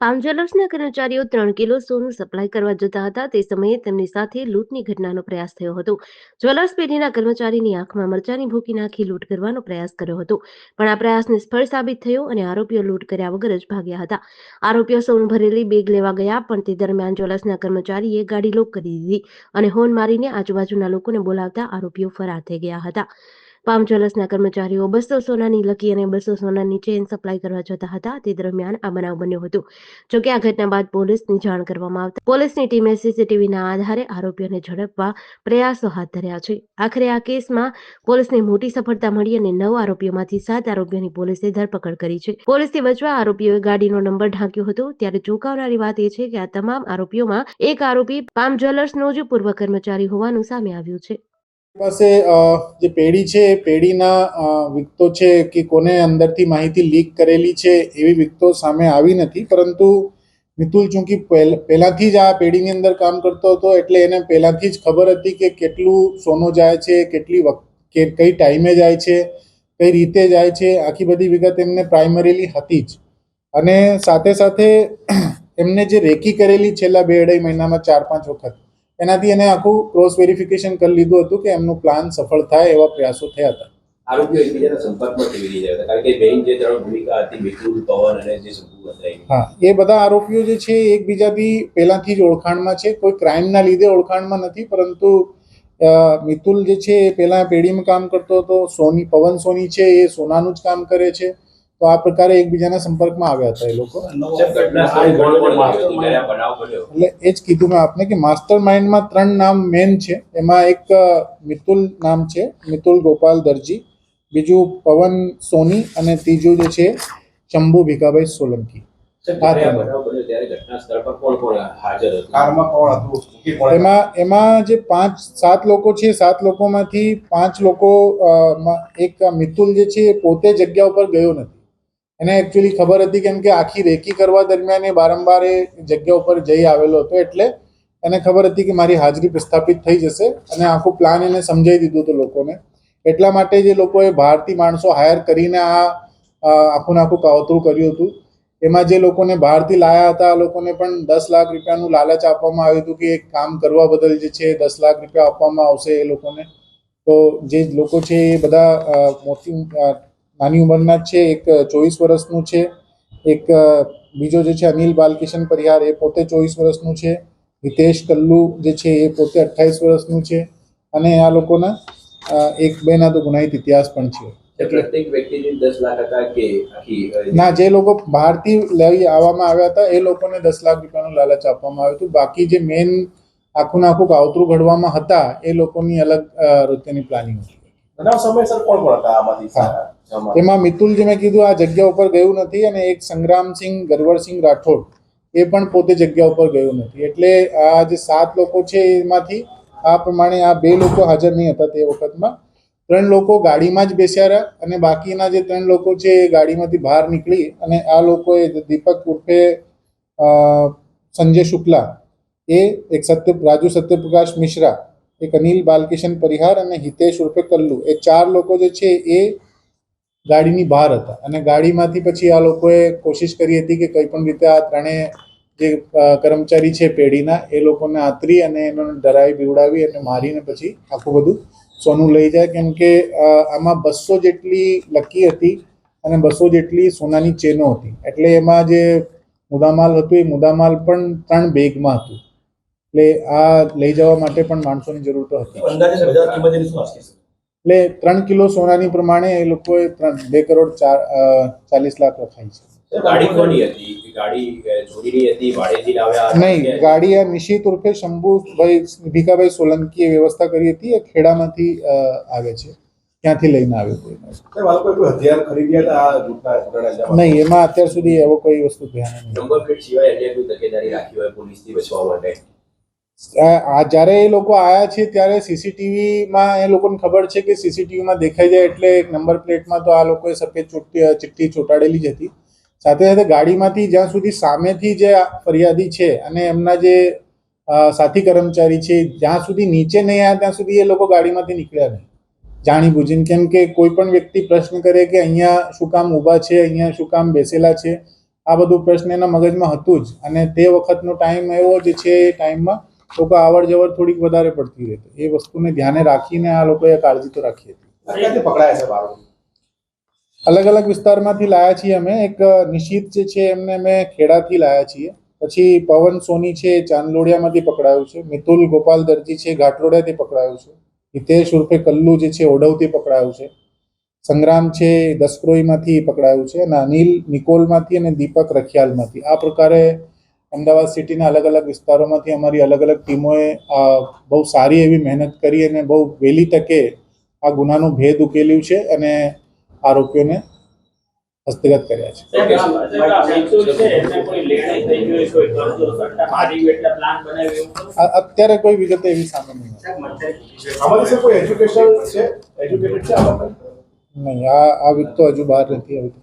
Palm જ્વેલર્સના કર્મચારીઓ 3 kilo સોનું supply કરવા જતા હતા તે સમયે તેમની સાથે લૂંટની ઘટનાનો પ્રયાસ થયો હતો. જ્વેલર્સ પેઢીના કર્મચારીની આંખમાં મરચાની ભૂકી નાખી લૂંટ કરવાનો પ્રયાસ કર્યો હતો, પણ આ પ્રયાસ નિષ્ફળ સાબિત થયો અને આરોપીઓ લૂંટ કર્યા વગર જ ભાગ્યા હતા. આરોપીઓ સોનું ભરેલી બેગ લેવા ગયા, પણ તે દરમિયાન જ્વેલર્સના કર્મચારીએ ગાડી લોક કરી દીધી અને હોર્ન મારીને આજુબાજુના લોકોને બોલાવતા આરોપીઓ ફરાર થઈ ગયા હતા. પામ જ્વેલર્સના કર્મચારીઓ 200 સોનાની લકી અને 200 સોનાની ચેન સપ્લાય કરવા જતા હતા તે દરમિયાન આ બનાવ બન્યો હતો. જોકે આ ઘટના બાદ પોલીસની જાણ કરવામાં આવતા પોલીસની ટીમે સીસીટીવીના આધારે આરોપીઓને ઝડપવા પ્રયાસો હાથ ધર્યા છે. આખરે આ કેસમાં પોલીસને મોટી સફળતા મળી અને 9 આરોપીઓમાંથી 7 આરોપીઓની પોલીસે ધરપકડ કરી છે. પોલીસથી બચવા આરોપીઓએ ગાડીનો નંબર ઢાંક્યો હતો. ત્યારે ચોંકાવનારી વાત એ છે કે આ તમામ આરોપીઓમાં એક આરોપી પામ જ્વેલર્સનો જ પૂર્વ કર્મચારી હોવાનું સામે આવ્યું છે. પાસે જે પેઢી છે એ પેઢીના વિગતો છે કે કોને અંદરથી માહિતી લીક કરેલી છે એવી વિગતો સામે આવી નથી, પરંતુ મિતુલ ચૂંકી પહેલાંથી જ આ પેઢીની અંદર કામ કરતો હતો એટલે એને પહેલાંથી જ ખબર હતી કે કેટલું સોનું જાય છે, કઈ ટાઈમે જાય છે, કઈ રીતે જાય છે, આખી બધી વિગત એમને પ્રાઇમરીલી હતી જ. અને સાથે સાથે એમને જે રેકી કરેલી છેલ્લા 2-2.5 મહિનામાં 4-5 વખત, એનાથી એને આખું ક્રોસ વેરિફિકેશન કરી લીધું હતું કે એમનું પ્લાન સફળ થાય એવા પ્રયાસો થયા હતા. આરોપીઓ એકબીજાના સંપર્કમાં કેવી રીતે હતા? કારણ કે મેઇન જે 3 ભૂમિકા હતી, મિતુલ, પવન અને જે શંભુ હતા. હા, એ બધા આરોપીઓ જે છે એકબીજાથી પહેલાથી જ ઓળખાણમાં છે. કોઈ ક્રાઇમના લીધે ઓળખાણમાં નથી, પરંતુ મિતુલ જે છે એ પહેલા પેઢીમાં કામ કરતો હતો. પવન સોની છે એ સોનાનું જ કામ કરે છે. તો આ પ્રકારે એકબીજાના સંપર્કમાં આવ્યા હતા એ લોકો. એટલે એ જ કીધું મેં આપને કે માસ્ટર માઇન્ડમાં 3 નામ મેન છે. એમાં એક મિતુલ નામ છે, મિતુલ ગોપાલ દરજી, બીજું પવન સોની અને ત્રીજું જે છે શંભુ ભીખાભાઈ સોલંકી. એમાં જે 5-7 લોકો છે, 7 લોકોમાંથી 5 લોકો એક મિતુલ જે છે એ પોતે જગ્યા ઉપર ગયો નથી. એને એકચ્યુઅલી ખબર હતી કેમ કે આખી રેકી કરવા દરમિયાન એ વારંવાર એ જગ્યા ઉપર જઈ આવેલો હતો, એટલે એને ખબર હતી કે મારી હાજરી પ્રસ્થાપિત થઈ જશે અને આખું પ્લાન એને સમજાવી દીધું હતું લોકોને. એટલા માટે જે લોકોએ બહારથી માણસો હાયર કરીને આ આખું કાવતરું કર્યું હતું. એમાં જે લોકોને બહારથી લાયા હતા આ લોકોને પણ 10 લાખ રૂપિયાનું લાલચ આપવામાં આવ્યું હતું કે એક કામ કરવા બદલ જે છે 10 લાખ રૂપિયા આપવામાં આવશે એ લોકોને. તો જે લોકો છે એ બધા નાની ઉંમરના જ છે. એક 24 વર્ષનું છે, એક બીજો જે છે અનિલ બાલકિશન પરિહાર એ પોતે 24 વર્ષનું છે, હિતેશ કલ્લુ જે છે એ પોતે 28 વર્ષનું છે, અને આ લોકોના 1-2 તો ગુનાહિત ઇતિહાસ પણ છે. પ્રત્યેક વ્યક્તિને 10 લાખ હતા કે ના, જે લોકો બહારથી લઈ આવવામાં આવ્યા હતા એ લોકોને 10 લાખ રૂપિયાનું લાલચ આપવામાં આવ્યું હતું. બાકી જે મેન આખું કાવતરું ઘડવામાં હતા એ લોકોની અલગ રીતેની પ્લાનિંગ હતી. એમાં મિતુલ જે મેં કીધું આ જગ્યા ઉપર ગયું નથી, અને એક સંગ્રામસિંહ ગરવરસિંહ રાઠોડ એ પણ પોતે જગ્યા ઉપર ગયું નથી. એટલે આ જે 7 લોકો છે એમાંથી આ પ્રમાણે આ 2 લોકો હાજર નહીં હતા તે વખતમાં. 3 લોકો ગાડીમાં જ બેસ્યા રહ્યા અને બાકીના જે 3 લોકો છે એ ગાડીમાંથી બહાર નીકળી અને આ લોકોએ દીપક ઉર્ફે સંજય શુક્લા, એક રાજુ સત્યપ્રકાશ મિશ્રા, એક અનિલ બાલકિશન પરિહાર અને હિતેશ ઉર્ફે કલ્લુ, એ 4 લોકો જે છે એ ગાડીની બહાર હતા. અને ગાડીમાંથી પછી આ લોકોએ કોશિશ કરી હતી કે કંઈ પણ રીતે આ 3 જે કર્મચારી છે પેઢીના એ લોકોને આતરી અને એમને ડરાવી બીવડાવી અને મારીને પછી આખું બધું સોનું લઈ જાય. કેમ કે આમાં 200 જેટલી લકી હતી અને 200 જેટલી સોનાની ચેનો હતી. એટલે એમાં જે મુદ્દામાલ હતું એ મુદ્દામાલ પણ 3 બેગમાં હતું. એટલે આ લઈ જવા માટે પણ માણસોની જરૂર તો હતી. એટલે 3 કિલો સોનાની પ્રમાણે એ લોકોએ 2,40,00,000 રખાઈ છે. નહીં, ગાડી આ નિશિત ઉર્ફે શંભુભાઈ ભીખાભાઈ સોલંકીએ વ્યવસ્થા કરી હતી. એ ખેડામાંથી આવે છે, ત્યાંથી લઈને આવ્યો હતો. નહીં, એમાં અત્યાર સુધી એવો કોઈ વસ્તુ ધ્યાન નહીં. જ્યારે એ લોકો આવ્યા છે ત્યારે સીસીટીવીમાં એ લોકોને ખબર છે કે સીસીટીવીમાં દેખાઈ જાય એટલે એક નંબર પ્લેટમાં તો આ લોકોએ સફેદ ચિઠ્ઠી ચોંટાડેલી જ હતી. સાથે સાથે ગાડીમાંથી જ્યાં સુધી સામેથી જે ફરિયાદી છે અને એમના જે સાથી કર્મચારી છે જ્યાં સુધી નીચે નહીં આવ્યા ત્યાં સુધી એ લોકો ગાડીમાંથી નીકળ્યા નહીં જાણી બુજીને. કેમ કે કોઈ પણ વ્યક્તિ પ્રશ્ન કરે કે અહીંયા શું કામ ઊભા છે, અહીંયા શું કામ બેસેલા છે, આ બધું પ્રશ્ન એના મગજમાં હતું જ, અને તે વખતનો ટાઈમ એવો જે છે એ ટાઈમમાં લોકો આવડ જવર થોડીક વધારે પડતી રહેતી. એ વસ્તુને ધ્યાને રાખીને આ લોકોએ કાળજી તો રાખી હતી. ક્યાંથી પકડાયા છે આરોપી? અલગ અલગ વિસ્તારમાંથી લાયા છીએ અમે. એક નિશિત જે છે એમને અમે ખેડાથી લાયા છીએ. પછી પવન સોની છે ચાંદલોડિયામાંથી પકડાયું છે. મિતુલ ગોપાલ દરજી છે ઘાટલોડિયાથી પકડાયું છે. હિતેશ ઉર્ફે કલ્લુ જે છે ઓઢવથી પકડાયું છે. સંગ્રામ છે દસક્રોઈમાંથી પકડાયું છે, અને અનિલ નિકોલમાંથી અને દીપક રખિયાલમાંથી. આ પ્રકારે અમદાવાદ સિટીના અલગ અલગ વિસ્તારોમાંથી અમારી અલગ અલગ ટીમોએ બહુ સારી એવી મહેનત કરી અને બહુ વહેલી તકે આ ગુનાનું ભેદ ઉકેલ્યું છે અને આરોપીઓને હસ્તગત કર્યા છે. અત્યારે કોઈ વિગતે એવી સામે નહીં. આમાંથી સર કોઈ એજ્યુકેટેડ છે? નહીં, આ વિગતો હજુ બહાર નથી આવી.